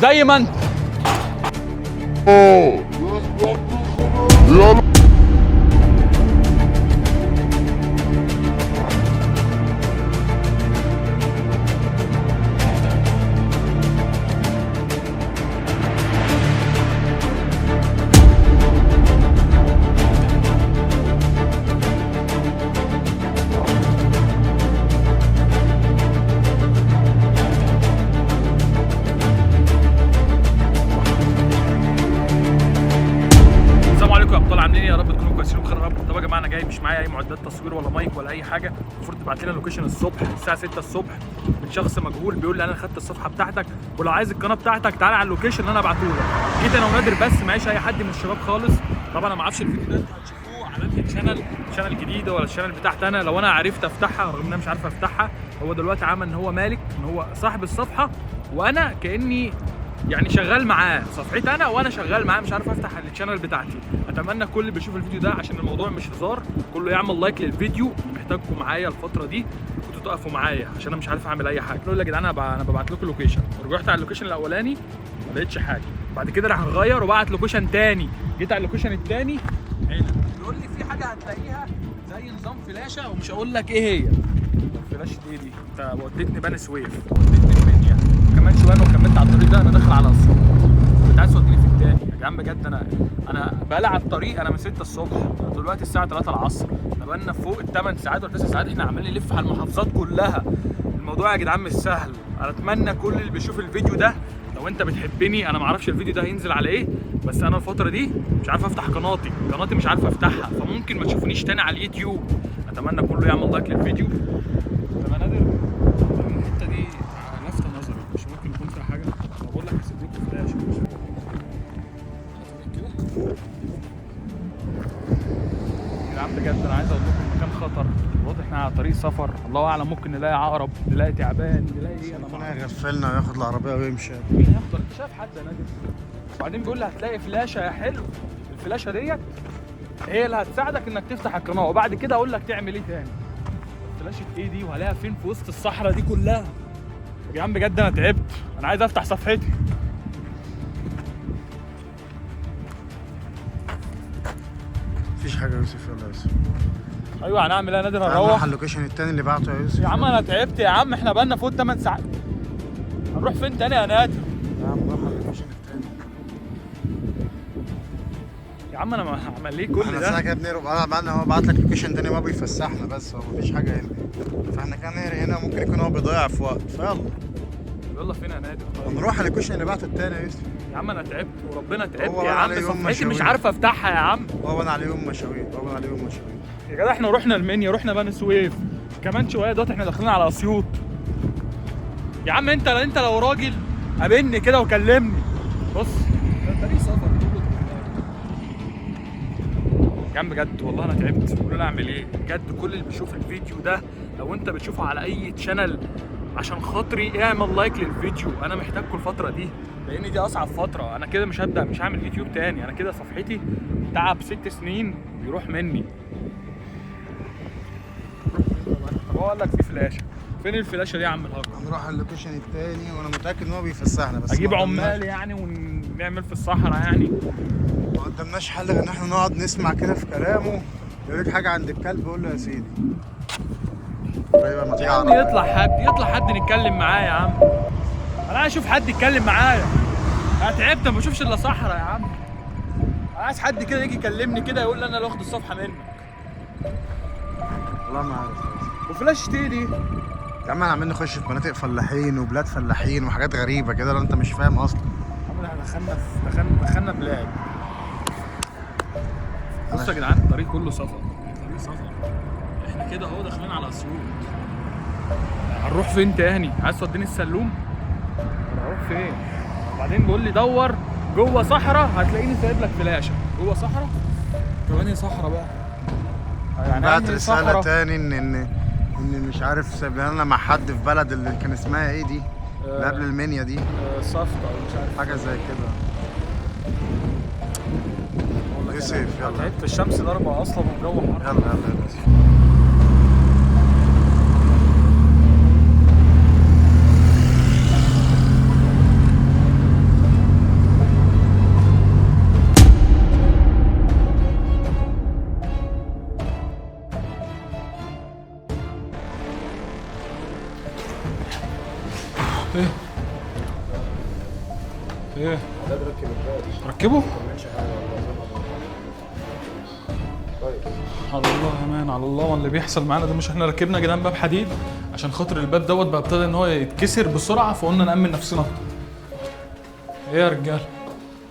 زي ما انت. عاملين ايه؟ يا رب تكونوا كويسين وبخير يا رب. طب يا جماعه انا جاي مش معايا اي معدات تصوير ولا مايك ولا اي حاجه. المفروض تبعت لنا لوكيشن الصبح الساعه 6 الصبح من شخص مجهول بيقول لي انا خدت الصفحه بتاعتك ولو عايز القناه بتاعتك تعالى على اللوكيشن اللي انا ابعته لك. جيت انا ونادر بس معيش اي حد من الشباب خالص. طبعا انا ما اعرفش الفيديو ده انتوا هتشوفوه على الشانل جديده ولا الشانل بتاعتي انا. لو انا عرفت افتحها رغم ان انا مش عارف افتحها، هو دلوقتي عمل ان هو مالك ان هو صاحب الصفحه وانا كاني يعني شغال معاه صفحتي انا وانا شغال معاه مش عارف افتح الشانل بتاعتي. اتمنى كل اللي بيشوف الفيديو ده عشان الموضوع مش هزار كله يعمل لايك للفيديو. محتاجكم معايا الفتره دي كنتوا تقفوا معايا عشان انا مش عارف اعمل اي حاجه. قالوا لي يا جدعان انا ببعت لكم لوكيشن. رحت على اللوكيشن الاولاني ما لقيتش حاجه، بعد كده راح اغير وبعت لوكيشن تاني. جيت على اللوكيشن التاني بيقول لي في حاجه هتلاقيها زي نظام فلاشه ومش هقول لك ايه هي. فلاشه ايه دي؟ انت وديتني بني سويف وديتني المنيا كمان شويه لو كملت على الطريق ده انا داخل على اسيوط. كنت عايز توديني في التاني يا جدعان بجد. انا بقالي على الطريق انا من 6 الصبح دلوقتي الساعه 3 العصر. احنا بقالنا فوق ال8 ساعات ولا 9 ساعات احنا عمالين نلف على المحافظات كلها. الموضوع يا جدعان مش سهل. انا اتمنى كل اللي بيشوف الفيديو ده لو انت بتحبني، انا ما اعرفش الفيديو ده هينزل على ايه بس انا الفتره دي مش عارف افتح قناتي مش عارف افتحها، فممكن ما تشوفنيش تاني على اليوتيوب. اتمنى كله يعمل لايك للفيديو. طب يا نادر الحته دي لفت نظري مش ممكن يكون فيها حاجه؟ انا بقول لك هسيب لكم فلاش يا جدعان بجد. انا عايز اقول لكم المكان خطر. واضح احنا على طريق سفر، الله اعلم ممكن نلاقي عقرب نلاقي تعبان نلاقي ايه. انا هيغفلنا وياخد العربيه ويمشي. مين يحضر؟ انت شايف حد يا نادر؟ وبعدين بيقول لي هتلاقي فلاشه يا حلو. الفلاشه ديت هي اللي هتساعدك انك تفتح القناه وبعد كده اقول لك تعمل ايه تاني. فلاشه ايه دي وهلاقيها فين في وسط الصحراء دي كلها؟ يا جدعان بجد انا تعبت. انا عايز افتح صفحتي. مفيش حاجه يا يوسف. يلا يا يوسف. ايوه هنعمل ايه يا نادر؟ هنروح هنروح على اللوكيشن التاني اللي بعته يا يوسف. يا عم. انا تعبت يا عم. احنا بقالنا فوق 8 ساعات. هنروح فين تاني يا نادر؟ يا عم نروح على اللوكيشن التاني. يا عم انا عمل ليه كل احنا ده؟ الساعه كده بنهرب. انا هو بعت لك لوكيشن تاني ما بيفسحنا بس هو مفيش حاجه هنا. فاحنا كان هنا ممكن يكون هو بيضيع في وقت. يلا فين يا نادر؟ هنروح على اللوكيشن اللي بعته التاني يا يوسف. يا عم انا تعبت وربنا تعبت هو يا عم. عليه يوم صفحتي مش مشاوير. عارف افتحها يا عم. هو بان عليه يوم مشاوير. يا جدع احنا رحنا المنيا رحنا بني سويف كمان شويه دلوقتي احنا داخلين على اسيوط. يا عم انت لو راجل قابلني كده وكلمني. بص ده طريق سفر يا عم بجد والله انا تعبت. قولوا لي اعمل ايه بجد. كل اللي بيشوف الفيديو ده لو انت بتشوفه على اي شانل عشان خاطري اعمل لايك للفيديو. انا محتاجكم الفتره دي لان دي اصعب فتره. انا كده مش هعمل يوتيوب تاني. انا كده صفحتي تعب 6 سنين بيروح مني. طب هو قال لك في فلاشه. فين الفلاشه دي يا عم الهجر؟ هنروح على اللوكيشن التاني وانا متاكد ان هو بيفسحنا بس اجيب عمال يعني ونعمل في الصحراء يعني. ما قدامناش حل غير ان احنا نقعد نسمع كده في كلامه. يقول لك حاجه عند الكلب قول له يا سيدي. ما تيجي يا عم يطلع حد نتكلم معاه يا عم. انا عايز اشوف حد يتكلم معايا. انا تعبت ما بشوفش الا صحراء يا عم. انا عايز حد كده يجي يكلمني كده يقول لي انا اللي واخد الصفحه منك. والله ما عارف. وفلاش ايه دي؟ يا عم احنا عمالين نخش في مناطق فلاحين وبلاد فلاحين وحاجات غريبه كده لو انت مش فاهم اصلا. يا عم احنا دخلنا بلاد. بصوا يا جدعان الطريق كله سفر. احنا كده اهو داخلين على اسيوط. هنروح فين تاني؟ عايز توديني السلوم؟ هنروح فين؟ وبعدين بيقول لي دور جوه صحراء هتلاقيني سايب لك فلاشه جوه صحراء. طب انهي صحراء بقى؟ يعني بعت رساله تاني ان مش عارف سايبها لنا مع حد في بلد اللي كان اسمها ايه دي؟ اللي قبل المنيا دي. صفقه او مش عارف حاجه زي كده. يوسف يلا. تعبت. الشمس ضاربه اصلا والجو حر. يلا يوسف. ايه ده ركب الباب ركبه؟ ما عملش حاجه والله. طيب على الله يا مان، على الله. واللي بيحصل معانا ده، مش احنا ركبنا يا جدعان باب حديد عشان خاطر الباب دوت بقى ابتدى ان هو يتكسر بسرعه، فقلنا نأمن نفسنا اكتر. ايه يا رجال؟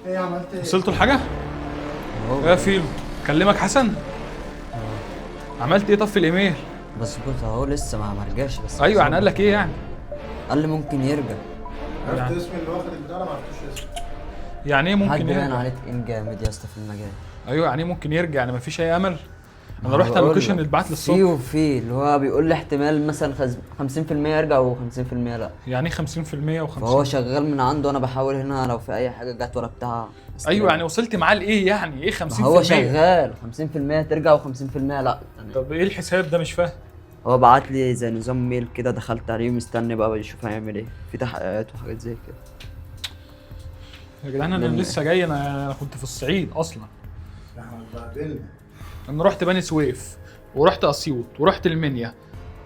ايه عملت ايه؟ وصلتوا لحاجه؟ ايه يا فيلو؟ كلمك حسن؟ عملت ايه طب في الايميل؟ بظبط اهو لسه ما رجعش بس. ايوه يعني قال لك ايه يعني؟ قال لي ممكن يرجع. عرفت اسم اللي واخد البتاع؟ ما عرفتوش اسمه. يعني ايه حد ممكن باين يرجع؟ عليه تقيل جامد يا اسطى في المجال. ايوه يعني ايه ممكن يرجع؟ يعني مفيش اي امل؟ انا ما رحت على بقول اللوكيشن لك. اللي اتبعت لي الصبح. في وفي اللي هو بيقول لي احتمال مثلا 50% يرجع و50% لا. يعني ايه 50% و50؟ فهو شغال من عنده، انا بحاول هنا لو في اي حاجه جت ولا بتاع. ايوه يعني وصلت معاه لايه؟ يعني ايه 50%؟ ما هو شغال 50% ترجع و50% لا يعني. طب ايه الحساب ده؟ مش فاهم. هو بعت لي زي نظام ميل كده، دخلت عليه مستني بقى بيشوف هيعمل ايه في تحقيقات وحاجات زي كده. يا جدعان انا لسه جاي، انا كنت في الصعيد اصلا. احنا اتبهدلنا. انا رحت بني سويف ورحت اسيوط ورحت المنيا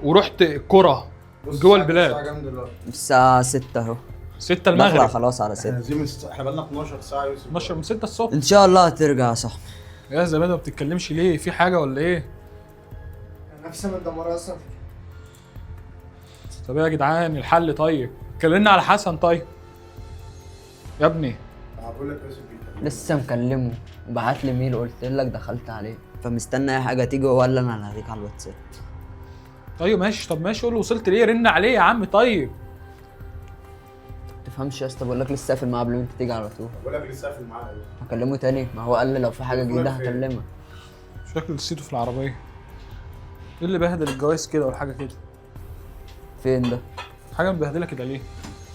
ورحت القرى جوه البلاد. الساعه كام دلوقتي؟ الساعه 6 اهو. 6 داخله المغرب. خلاص على 6. احنا بقالنا 12 ساعه يوسف. 12 من 6 الصبح. ان شاء الله هترجع يا صاحبي. يا زبادة ما بتتكلمش ليه؟ في حاجه ولا ايه؟ نفسي متدمره اصلا. طب يا جدعان الحل طيب؟ كلمنا على حسن طيب يا ابني. بقول لك يوسف بيتكلم. لسه مكلمه وبعت لي ميل، قلت لك دخلت عليه فمستني اي حاجه تيجي ولا انا اللي هديك على الواتساب. طيب ماشي، طب ماشي، قول له وصلت ليه؟ رن عليه يا عم طيب. ما تفهمش يا اسطى، بقول لك لسه قافل معاه قبل ما انت تيجي على طول. بقول لك لسه قافل معايا. هكلمه تاني، ما هو قال لي لو في حاجه جديده هكلمك. شكل نسيته في العربيه. ايه اللي بهدل الجواز كده ولا حاجه كده؟ فين ده؟ حاجه مبهدله كده ليه؟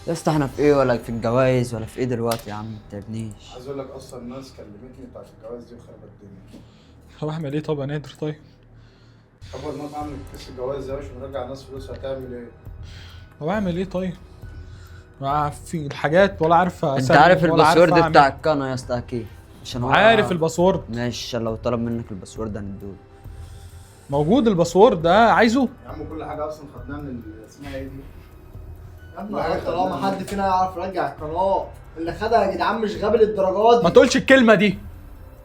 يا اسطى احنا في ايه؟ ولا في الجواز ولا في ايه دلوقتي يا عم؟ ما تتعبنيش. عايز اقول لك اصلا الناس كلمتني بتاعت الجواز دي وخربت الدنيا. طب اعمل ايه طب يا نادر طيب؟ اول ما اعمل كيس الجواز يا باشا ونرجع الناس فلوس، هتعمل ايه؟ طب اعمل ايه طيب؟ ما في الحاجات ولا عارف انت اسلم عارف ولا عارف الباسورد أعمل. بتاع القناه يا اسطى اكيد؟ عشان هو عارف الباسورد. ماشي، لو طلب منك الباسورد هنديهولك. موجود الباسورد ده، عايزه؟ يا عم كل حاجه اصلا خدناها من اسمها ايه دي؟ يا ابني طالما حد فينا يعرف يرجع القناه، اللي خدها يا جدعان مش غبي للدرجات دي. ما تقولش الكلمه دي،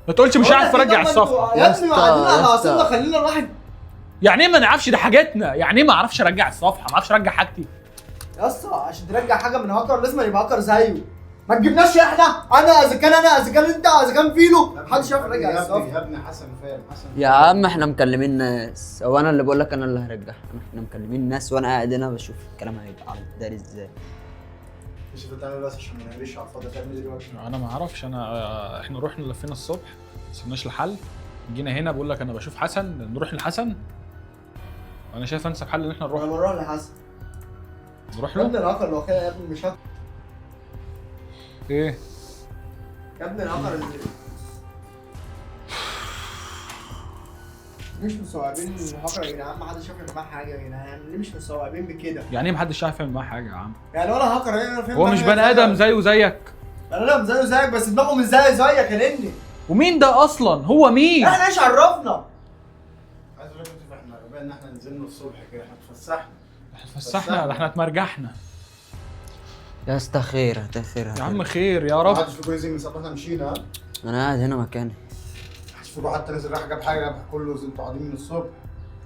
ما تقولش مش عارف ارجع الصفحه. يا ابني قاعدين على اعصابنا، خلينا الواحد. يعني ايه ما نعرفش؟ ده حاجتنا. يعني ايه ما اعرفش ارجع الصفحه؟ ما اعرفش ارجع حاجتي؟ يا اسطى عشان ترجع حاجه من هاكر لازم يبقى هاكر زيه. ما تجيبناش احنا، انا اذا كان انت اذا كان فيلو، محدش يعرف يرجع يا الصفحه. ابني حسن فاهم حسن. يا عم احنا مكلمين ناس، هو انا اللي بقول لك انا اللي هرجعها؟ احنا مكلمين ناس وانا قاعد هنا بشوف الكلام هيبقى داري ازاي. مش بتعمل بس عشان ما نعيش على الفاضي. تعمل ايه دلوقتي؟ انا ما اعرفش. احنا رحنا لفينا الصبح ما وصلناش لحل، جينا هنا بقول لك انا بشوف حسن، نروح لحسن. انا شايف انسب حل ان احنا انا نروح بروح لحسن. نروح يا ابني له. الهاكر الواقعي يا ابني مش هاكر. ايه يا ابني الهاكر مش مستوعبين الهاكر يا جدعان. ما حدش يعرف معاه حاجه يا جدعان. ليه مش مستوعبين بكده؟ يعني ايه محدش عارف يعمل معاه حاجه يا عم؟ يعني ولا هاكر انا فاهم. هو مش بني ادم زيه زيك؟ انا زيه زيك بس دماغه مش زيك يا نني. ومين ده اصلا؟ هو مين؟ احنا ايش عرفنا؟ عايز اقول لك احنا غباء ان احنا نزلنا الصبح كده، احنا اتفسحنا. احنا اتفسحنا، ده احنا اتمرجحنا. يا اسطى خير خير يا عم خير يا رب. محدش فيكم ينزل من ساعه ما احنا مشينا. ها؟ انا قاعد هنا مكاني. محدش فيكم حتى نزل راح جاب حاجه، جاب كله. انتوا قاعدين من الصبح.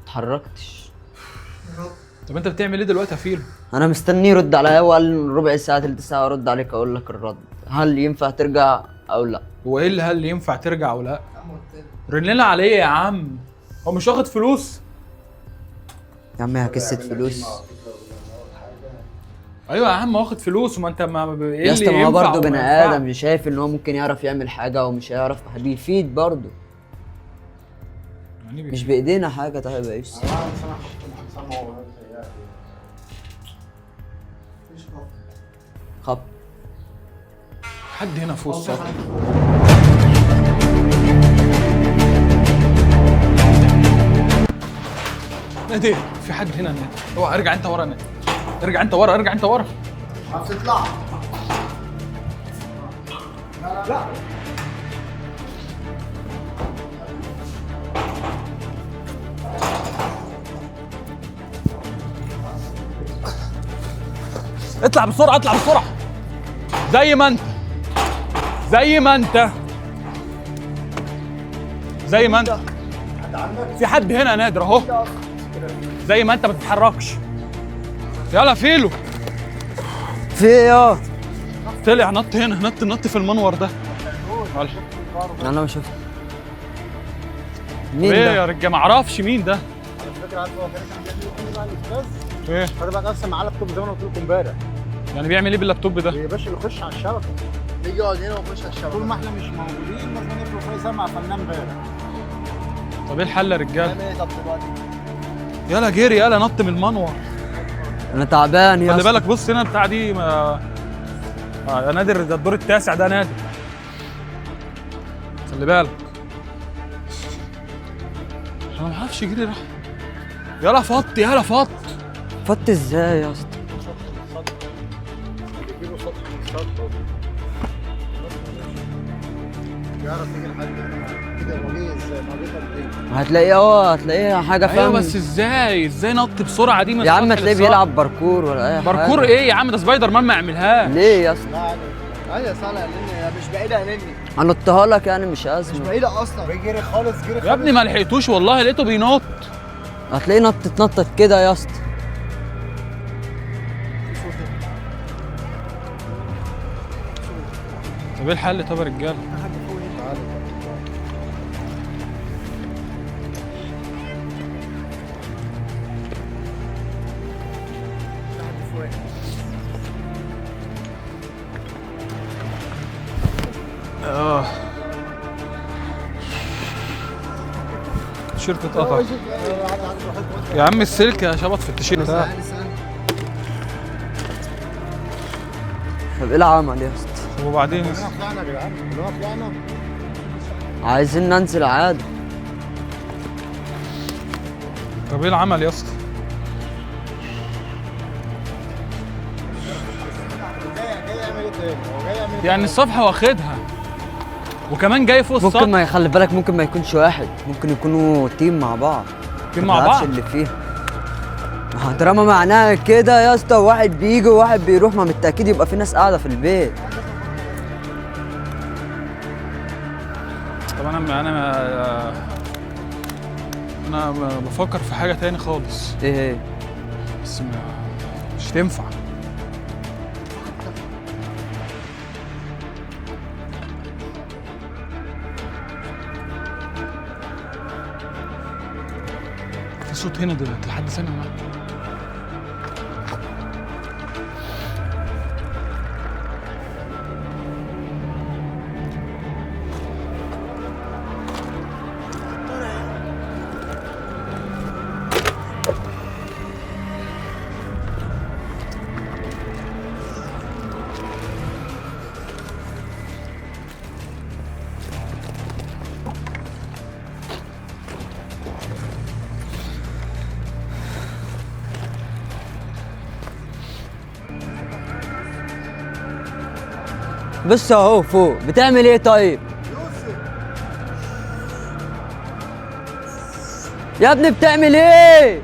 اتحركتش. طب انت بتعمل ايه دلوقتي يا فيلو؟ انا مستني يرد عليا، وقال ربع ساعه تلت ساعه ارد عليك اقول لك الرد، هل ينفع ترجع او لا. هو ايه اللي هل ينفع ترجع ولا لا؟ رن لنا عليه يا عم. هو مش واخد فلوس؟ يا عم هي قصه فلوس. ايوه يا عم واخد فلوس. وما انت ما ايه يا اللي اسطى ما هو ينفع برضه وما بني ينفعش؟ ادم شايف ان هو ممكن يعرف يعمل حاجه ومش هيعرف، بيفيد برضه. يعني مش بايدينا حاجه. طيب يا يوسف انا سامع هو متهيألي. مش هاكر. خب حد هنا فوق السطح. نادي في حد هنا. نادي اوعى. ارجع انت ورا. نادي ارجع انت ورا، ارجع انت ورا. هتطلع. لا اطلع بسرعه، اطلع بسرعه زي ما انت. زي ما انت في حد هنا يا نادر اهو، زي ما انت ما تتحركش. يلا فيلو في ايه؟ طلع نط هنا، نط في المنور ده. انا ما شفت مين ايه ده؟ يا رجاله؟ ما اعرفش مين ده. على فكره عارف هو كان بيعمل مع الاستاذ. ايه خد بقى ارسم معاه لابتوب زي ما انا قلت لكم امبارح. يعني بيعمل ايه باللابتوب ده؟ يا باشا يخش على الشبكه، يجي يقعد هنا ويخش على الشبكه. طول ما احنا مش موجودين لازم نفرق فيه سمع فنان امبارح. طب ايه الحل يا رجاله؟ ايه طب دلوقتي؟ يلا جري، يلا نط من المنور. انا تعبان يا خلي اسطى. بالك بص هنا بتاع دي يا نادر، ده الدور التاسع ده نادر، خلي بالك. انا ما اعرفش يجري راح. يلا فط، يلا فط. فت ازاي يا اسطى؟ بيجيبوا سطح من السطح يعرف يجي لحد هنا كده. هو جه ازاي؟ ما جه هتلاقيه حاجه فاهم. ايوه بس ازاي نط بسرعه دي من يا عم السطح هتلاقيه للسطح؟ بيلعب باركور ولا اي حاجه. باركور ايه يا عم؟ ده سبايدر مان ما يعملهاش. ليه يا اسطى؟ لا عادي. ايوه سهله يا نني، هي مش بعيده يا نني، هنطها لك يعني مش مش ازمه. بعيده اصلا. جري خالص، جري خالص يا ابني ما لحقتوش والله، لقيته بينط. هتلاقيه نطت كده يا اسطى. طب ايه الحل طب يا رجاله؟ التيشيرت اتقطع يا عم، السلك يا شبط في التيشيرت. طب ايه العمل يا اسطى؟ طب وبعدين؟ كلنا طلعنا يا جدعان، كلنا طلعنا. عايزين ننزل عادي. طب ايه العمل يا اسطى؟ جاي يعمل ايه تاني؟ هو جاي يعمل ايه؟ يعني الصفحه واخدها وكمان جاي فوق السطح. ممكن ما يخلي بالك، ممكن ما يكونش واحد، ممكن يكونوا تيم مع بعض. تيم مع ما تعرفش بعض؟ اللي فيها. ما هو طالما معناها كده يا اسطى، واحد بيجي وواحد بيروح، ما بالتاكيد يبقى في ناس قاعده في البيت. طب انا بفكر في حاجه تاني خالص، ايه هي؟ بس مش تنفع. في صوت هنا دلوقتي، حد سامع معاك؟ بص اهو فوق، بتعمل ايه طيب؟ يا ابني بتعمل ايه؟